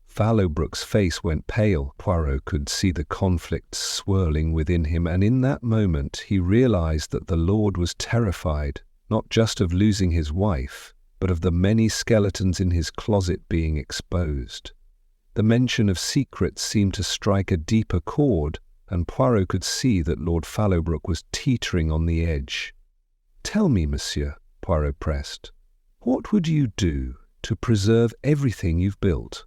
Fallowbrook's face went pale. Poirot could see the conflict swirling within him, and in that moment he realized that the Lord was terrified, not just of losing his wife, but of the many skeletons in his closet being exposed. The mention of secrets seemed to strike a deeper chord, and Poirot could see that Lord Fallowbrook was teetering on the edge. "Tell me, monsieur," Poirot pressed, "what would you do to preserve everything you've built?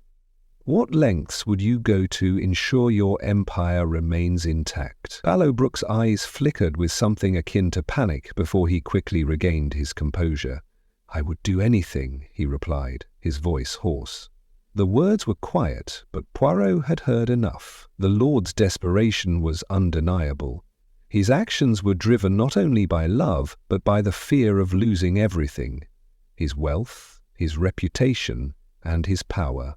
What lengths would you go to ensure your empire remains intact?" Fallowbrook's eyes flickered with something akin to panic before he quickly regained his composure. "I would do anything," he replied, his voice hoarse. The words were quiet, but Poirot had heard enough. The Lord's desperation was undeniable. His actions were driven not only by love, but by the fear of losing everything: his wealth, his reputation, and his power.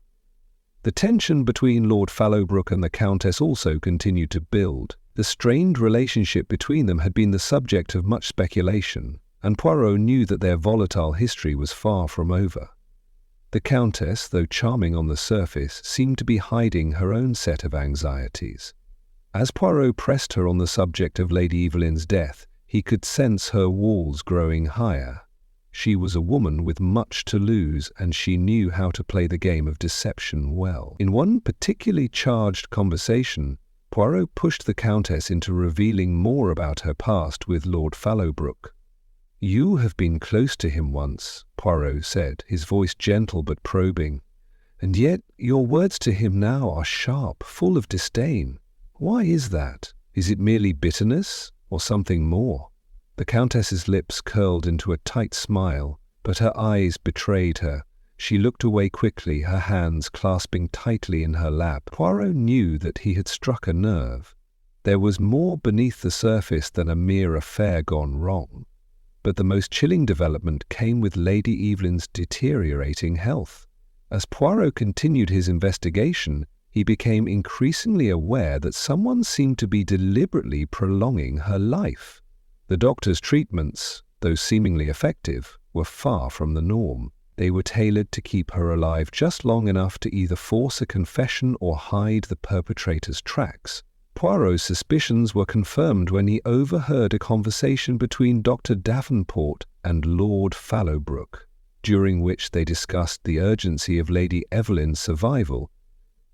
The tension between Lord Fallowbrook and the Countess also continued to build. The strained relationship between them had been the subject of much speculation, and Poirot knew that their volatile history was far from over. The Countess, though charming on the surface, seemed to be hiding her own set of anxieties. As Poirot pressed her on the subject of Lady Evelyn's death, he could sense her walls growing higher. She was a woman with much to lose, and she knew how to play the game of deception well. In one particularly charged conversation, Poirot pushed the Countess into revealing more about her past with Lord Fallowbrook. "You have been close to him once," Poirot said, his voice gentle but probing. "And yet your words to him now are sharp, full of disdain. Why is that? Is it merely bitterness, or something more?" The Countess's lips curled into a tight smile, but her eyes betrayed her. She looked away quickly, her hands clasping tightly in her lap. Poirot knew that he had struck a nerve. There was more beneath the surface than a mere affair gone wrong. But the most chilling development came with Lady Evelyn's deteriorating health. As Poirot continued his investigation, he became increasingly aware that someone seemed to be deliberately prolonging her life. The doctor's treatments, though seemingly effective, were far from the norm. They were tailored to keep her alive just long enough to either force a confession or hide the perpetrator's tracks. Poirot's suspicions were confirmed when he overheard a conversation between Dr. Davenport and Lord Fallowbrook, during which they discussed the urgency of Lady Evelyn's survival,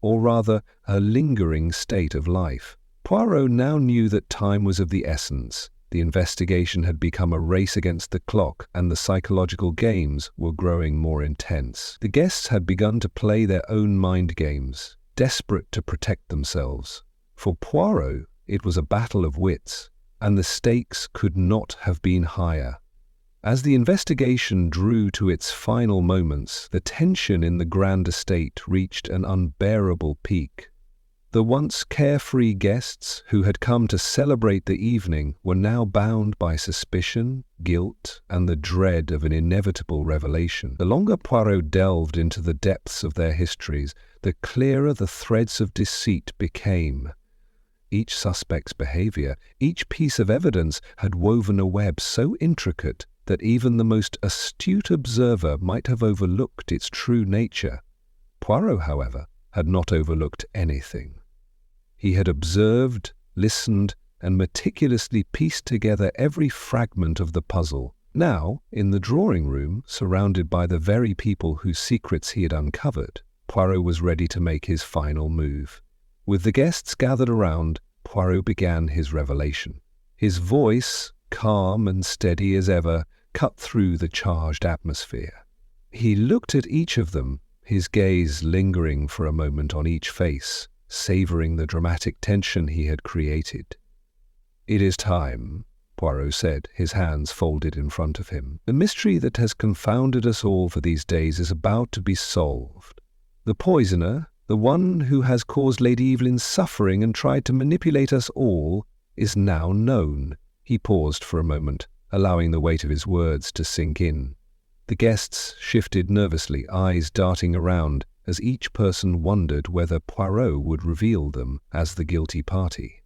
or rather, her lingering state of life. Poirot now knew that time was of the essence. The investigation had become a race against the clock, and the psychological games were growing more intense. The guests had begun to play their own mind games, desperate to protect themselves. For Poirot, it was a battle of wits, and the stakes could not have been higher. As the investigation drew to its final moments, the tension in the grand estate reached an unbearable peak. The once carefree guests who had come to celebrate the evening were now bound by suspicion, guilt, and the dread of an inevitable revelation. The longer Poirot delved into the depths of their histories, the clearer the threads of deceit became. Each suspect's behavior, each piece of evidence had woven a web so intricate that even the most astute observer might have overlooked its true nature. Poirot, however, had not overlooked anything. He had observed, listened, and meticulously pieced together every fragment of the puzzle. Now, in the drawing-room, surrounded by the very people whose secrets he had uncovered, Poirot was ready to make his final move. With the guests gathered around, Poirot began his revelation. His voice, calm and steady as ever, cut through the charged atmosphere. He looked at each of them, his gaze lingering for a moment on each face, savoring the dramatic tension he had created. "It is time," Poirot said, his hands folded in front of him. "The mystery that has confounded us all for these days is about to be solved. The poisoner, the one who has caused Lady Evelyn's suffering and tried to manipulate us all, is now known." He paused for a moment, allowing the weight of his words to sink in. The guests shifted nervously, eyes darting around, as each person wondered whether Poirot would reveal them as the guilty party.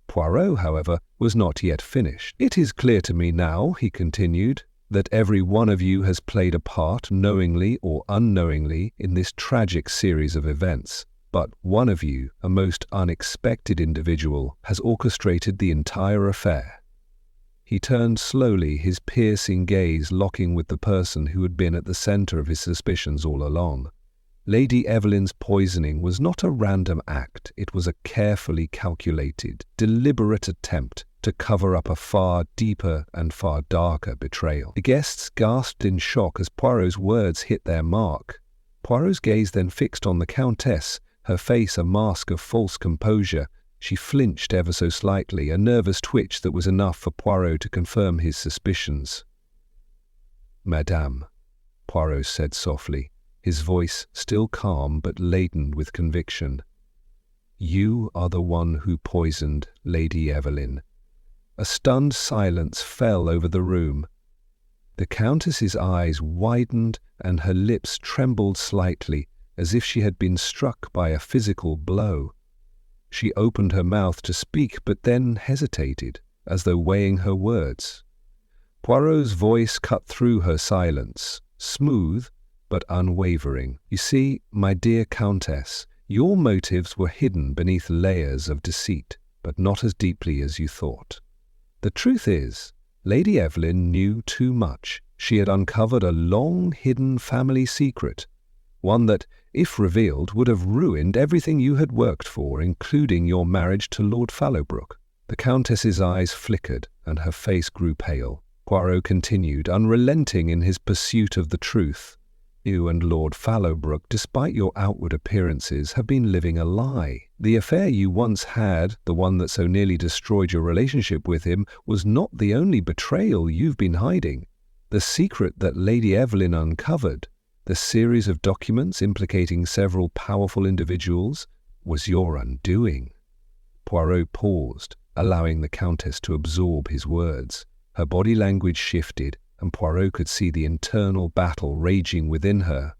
Poirot, however, was not yet finished. "It is clear to me now," he continued, "that every one of you has played a part, knowingly or unknowingly, in this tragic series of events. But one of you, a most unexpected individual, has orchestrated the entire affair." He turned slowly, his piercing gaze locking with the person who had been at the center of his suspicions all along. Lady Evelyn's poisoning was not a random act, it was a carefully calculated, deliberate attempt to cover up a far deeper and far darker betrayal. The guests gasped in shock as Poirot's words hit their mark. Poirot's gaze then fixed on the Countess, her face a mask of false composure. She flinched ever so slightly, a nervous twitch that was enough for Poirot to confirm his suspicions. "Madame," Poirot said softly, his voice still calm but laden with conviction, "you are the one who poisoned Lady Evelyn." A stunned silence fell over the room. The Countess's eyes widened and her lips trembled slightly, as if she had been struck by a physical blow. She opened her mouth to speak, but then hesitated, as though weighing her words. Poirot's voice cut through her silence, smooth but unwavering. "You see, my dear Countess, your motives were hidden beneath layers of deceit, but not as deeply as you thought. The truth is, Lady Evelyn knew too much. She had uncovered a long-hidden family secret, one that, if revealed, would have ruined everything you had worked for, including your marriage to Lord Fallowbrook." The Countess's eyes flickered, and her face grew pale. Poirot continued, unrelenting in his pursuit of the truth. "You and Lord Fallowbrook, despite your outward appearances, have been living a lie. The affair you once had, the one that so nearly destroyed your relationship with him, was not the only betrayal you've been hiding. The secret that Lady Evelyn uncovered, the series of documents implicating several powerful individuals, was your undoing." Poirot paused, allowing the Countess to absorb his words. Her body language shifted, and Poirot could see the internal battle raging within her.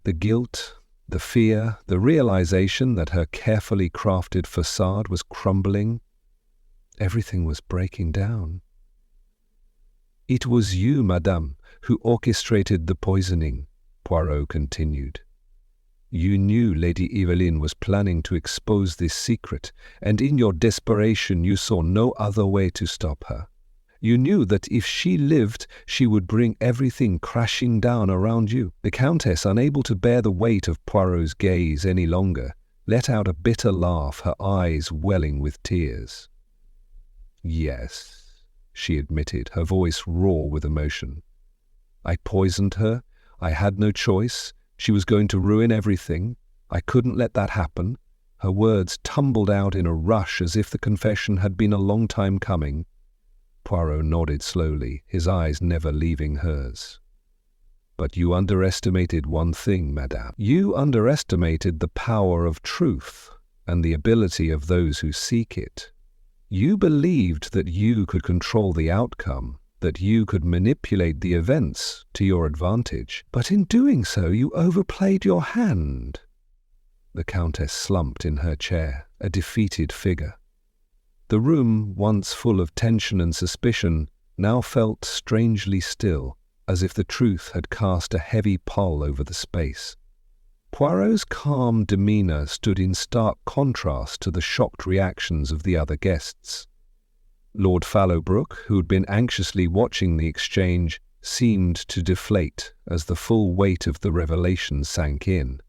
The guilt, the fear, the realization that her carefully crafted facade was crumbling. Everything was breaking down. "It was you, madame, who orchestrated the poisoning," Poirot continued. "You knew Lady Evelyn was planning to expose this secret, and in your desperation you saw no other way to stop her. You knew that if she lived, she would bring everything crashing down around you." The Countess, unable to bear the weight of Poirot's gaze any longer, let out a bitter laugh, her eyes welling with tears. "Yes," she admitted, her voice raw with emotion. "I poisoned her. I had no choice. She was going to ruin everything. I couldn't let that happen." Her words tumbled out in a rush as if the confession had been a long time coming. Poirot nodded slowly, his eyes never leaving hers. "But you underestimated one thing, madame. You underestimated the power of truth and the ability of those who seek it. You believed that you could control the outcome, that you could manipulate the events to your advantage, but in doing so you overplayed your hand." The Countess slumped in her chair, a defeated figure. The room, once full of tension and suspicion, now felt strangely still, as if the truth had cast a heavy pall over the space. Poirot's calm demeanour stood in stark contrast to the shocked reactions of the other guests. Lord Fallowbrook, who had been anxiously watching the exchange, seemed to deflate as the full weight of the revelation sank in.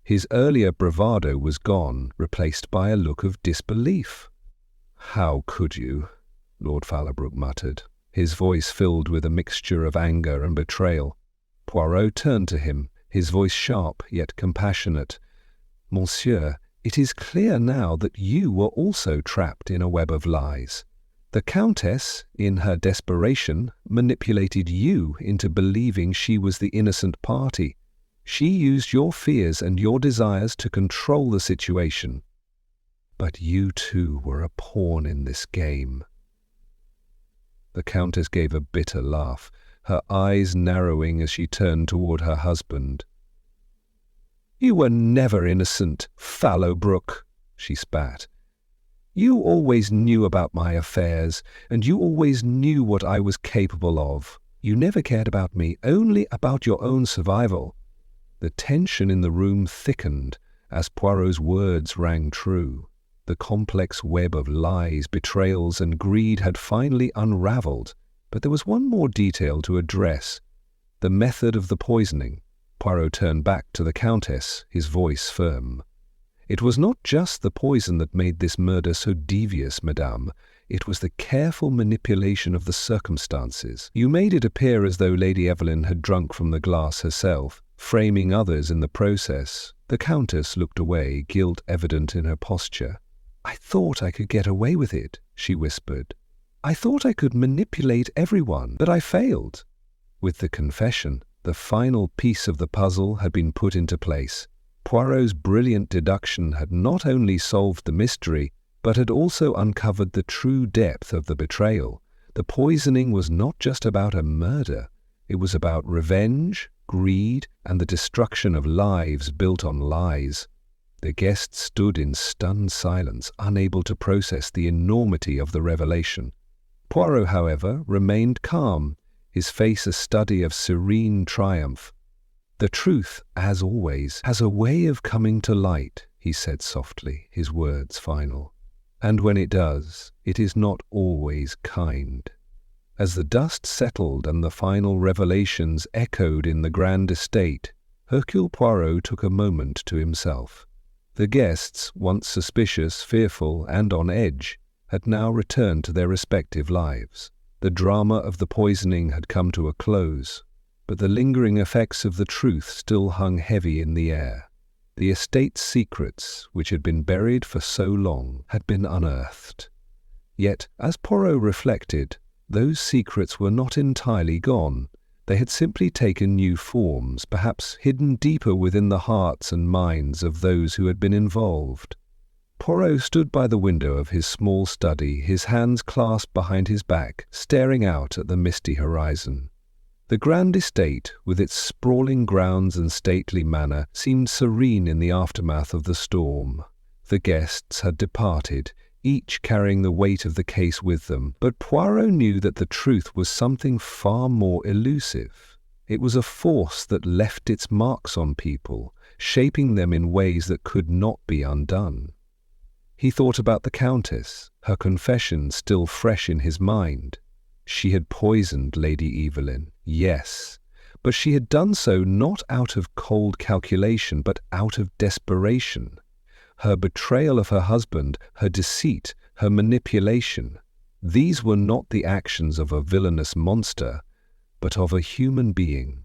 His earlier bravado was gone, replaced by a look of disbelief. "How could you?" Lord Fallowbrook muttered, his voice filled with a mixture of anger and betrayal. Poirot turned to him, his voice sharp yet compassionate. "Monsieur, it is clear now that you were also trapped in a web of lies. The Countess, in her desperation, manipulated you into believing she was the innocent party. She used your fears and your desires to control the situation. But you too were a pawn in this game." The Countess gave a bitter laugh, her eyes narrowing as she turned toward her husband. "You were never innocent, Fallowbrook," she spat. "You always knew about my affairs, and you always knew what I was capable of. You never cared about me, only about your own survival." The tension in the room thickened as Poirot's words rang true. The complex web of lies, betrayals, and greed had finally unraveled, but there was one more detail to address: the method of the poisoning. Poirot turned back to the Countess, his voice firm. "It was not just the poison that made this murder so devious, madame. It was the careful manipulation of the circumstances. You made it appear as though Lady Evelyn had drunk from the glass herself, framing others in the process." The Countess looked away, guilt evident in her posture. "I thought I could get away with it," she whispered. "I thought I could manipulate everyone, but I failed." With the confession, the final piece of the puzzle had been put into place. Poirot's brilliant deduction had not only solved the mystery, but had also uncovered the true depth of the betrayal. The poisoning was not just about a murder. It was about revenge, greed, and the destruction of lives built on lies. The guests stood in stunned silence, unable to process the enormity of the revelation. Poirot, however, remained calm, his face a study of serene triumph. "The truth, as always, has a way of coming to light," he said softly, his words final. "And when it does, it is not always kind." As the dust settled and the final revelations echoed in the grand estate, Hercule Poirot took a moment to himself. The guests, once suspicious, fearful, and on edge, had now returned to their respective lives. The drama of the poisoning had come to a close, but the lingering effects of the truth still hung heavy in the air. The estate's secrets, which had been buried for so long, had been unearthed. Yet, as Poirot reflected, those secrets were not entirely gone. They had simply taken new forms, perhaps hidden deeper within the hearts and minds of those who had been involved. Poirot stood by the window of his small study, his hands clasped behind his back, staring out at the misty horizon. The grand estate, with its sprawling grounds and stately manor, seemed serene in the aftermath of the storm. The guests had departed, each carrying the weight of the case with them, but Poirot knew that the truth was something far more elusive. It was a force that left its marks on people, shaping them in ways that could not be undone. He thought about the Countess, her confession still fresh in his mind. She had poisoned Lady Evelyn, yes, but she had done so not out of cold calculation, but out of desperation. Her betrayal of her husband, her deceit, her manipulation, these were not the actions of a villainous monster, but of a human being,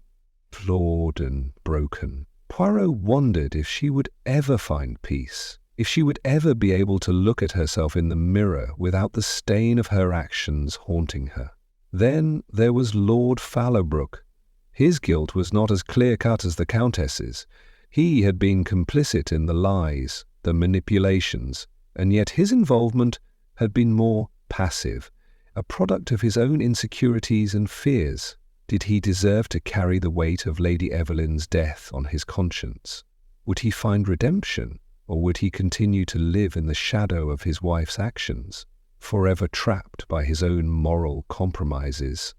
flawed and broken. Poirot wondered if she would ever find peace, if she would ever be able to look at herself in the mirror without the stain of her actions haunting her. Then there was Lord Fallowbrook. His guilt was not as clear-cut as the Countess's. He had been complicit in the lies, the manipulations, and yet his involvement had been more passive, a product of his own insecurities and fears. Did he deserve to carry the weight of Lady Evelyn's death on his conscience? Would he find redemption? or would he continue to live in the shadow of his wife's actions, forever trapped by his own moral compromises?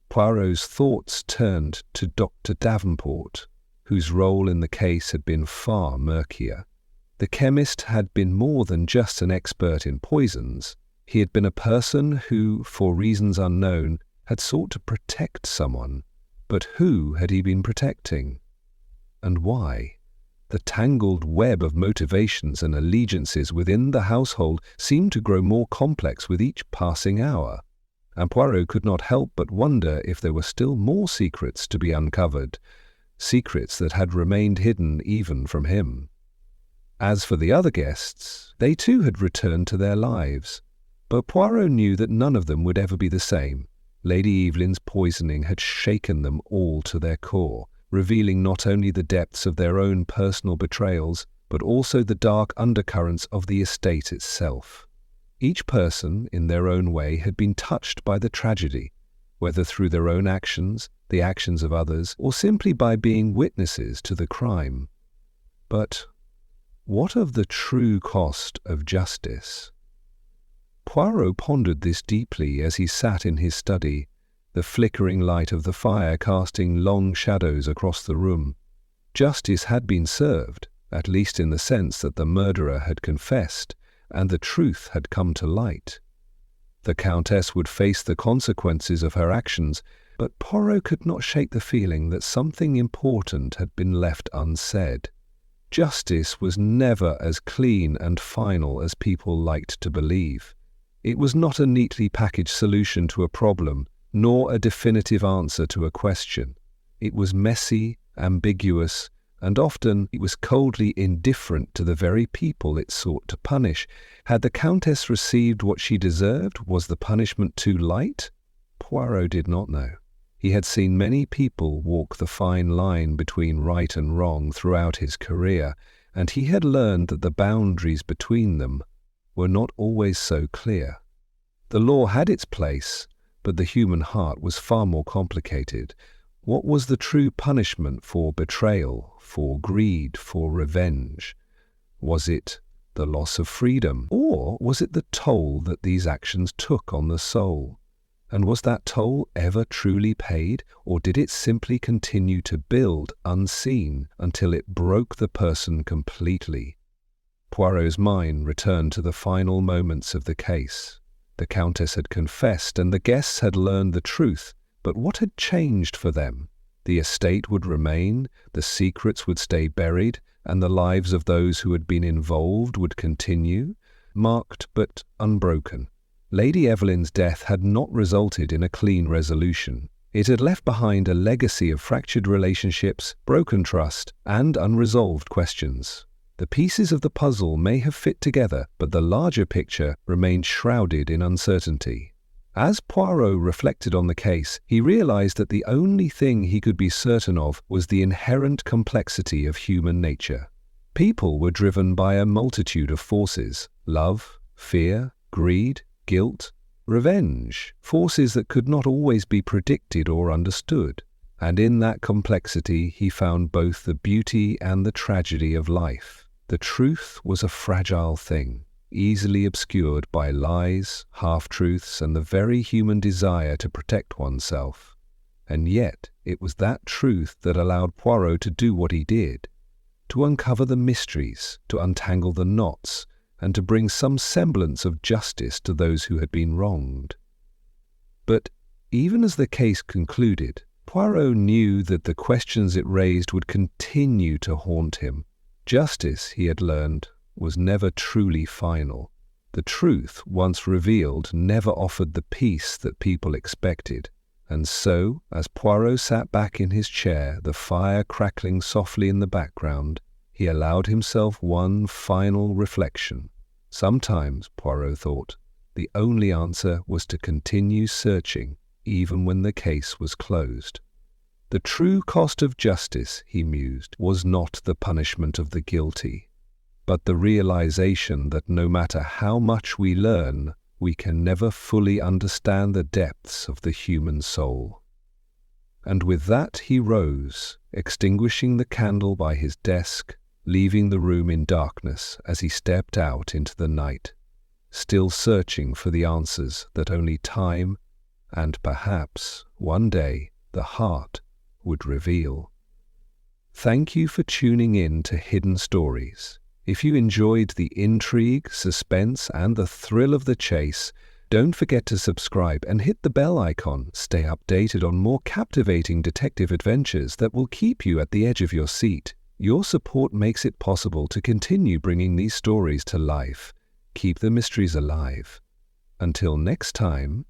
Poirot's thoughts turned to Dr. Davenport, whose role in the case had been far murkier. The chemist had been more than just an expert in poisons. He had been a person who, for reasons unknown, had sought to protect someone. But who had he been protecting? And why? The tangled web of motivations and allegiances within the household seemed to grow more complex with each passing hour, and Poirot could not help but wonder if there were still more secrets to be uncovered, secrets that had remained hidden even from him. As for the other guests, they too had returned to their lives, but Poirot knew that none of them would ever be the same. Lady Evelyn's poisoning had shaken them all to their core, revealing not only the depths of their own personal betrayals, but also the dark undercurrents of the estate itself. Each person, in their own way, had been touched by the tragedy, whether through their own actions, the actions of others, or simply by being witnesses to the crime. But what of the true cost of justice? Poirot pondered this deeply as he sat in his study, the flickering light of the fire casting long shadows across the room. Justice had been served, at least in the sense that the murderer had confessed, and the truth had come to light. The Countess would face the consequences of her actions, but Poirot could not shake the feeling that something important had been left unsaid. Justice was never as clean and final as people liked to believe. It was not a neatly packaged solution to a problem, nor a definitive answer to a question. It was messy, ambiguous, and often it was coldly indifferent to the very people it sought to punish. Had the Countess received what she deserved? Was the punishment too light? Poirot did not know. He had seen many people walk the fine line between right and wrong throughout his career, and he had learned that the boundaries between them were not always so clear. The law had its place, but the human heart was far more complicated. What was the true punishment for betrayal, for greed, for revenge? Was it the loss of freedom, or was it the toll that these actions took on the soul? And was that toll ever truly paid, or did it simply continue to build unseen until it broke the person completely? Poirot's mind returned to the final moments of the case. The Countess had confessed, and the guests had learned the truth, but what had changed for them? The estate would remain, the secrets would stay buried, and the lives of those who had been involved would continue, marked but unbroken. Lady Evelyn's death had not resulted in a clean resolution. It had left behind a legacy of fractured relationships, broken trust, and unresolved questions. The pieces of the puzzle may have fit together, but the larger picture remained shrouded in uncertainty. As Poirot reflected on the case, he realized that the only thing he could be certain of was the inherent complexity of human nature. People were driven by a multitude of forces: love, fear, greed, guilt, revenge, forces that could not always be predicted or understood. And in that complexity he found both the beauty and the tragedy of life. The truth was a fragile thing, easily obscured by lies, half-truths, and the very human desire to protect oneself. And yet it was that truth that allowed Poirot to do what he did, to uncover the mysteries, to untangle the knots, and to bring some semblance of justice to those who had been wronged. But even as the case concluded, Poirot knew that the questions it raised would continue to haunt him. Justice, he had learned, was never truly final. The truth, once revealed, never offered the peace that people expected. And so, as Poirot sat back in his chair, the fire crackling softly in the background, he allowed himself one final reflection. Sometimes, Poirot thought, the only answer was to continue searching, even when the case was closed. The true cost of justice, he mused, was not the punishment of the guilty, but the realization that no matter how much we learn, we can never fully understand the depths of the human soul. And with that he rose, extinguishing the candle by his desk, leaving the room in darkness as he stepped out into the night, still searching for the answers that only time and perhaps one day the heart would reveal. Thank you for tuning in to Hidden Stories. If you enjoyed the intrigue, suspense, and the thrill of the chase, don't forget to subscribe and hit the bell icon. Stay updated on more captivating detective adventures that will keep you at the edge of your seat. Your support makes it possible to continue bringing these stories to life. Keep the mysteries alive. Until next time,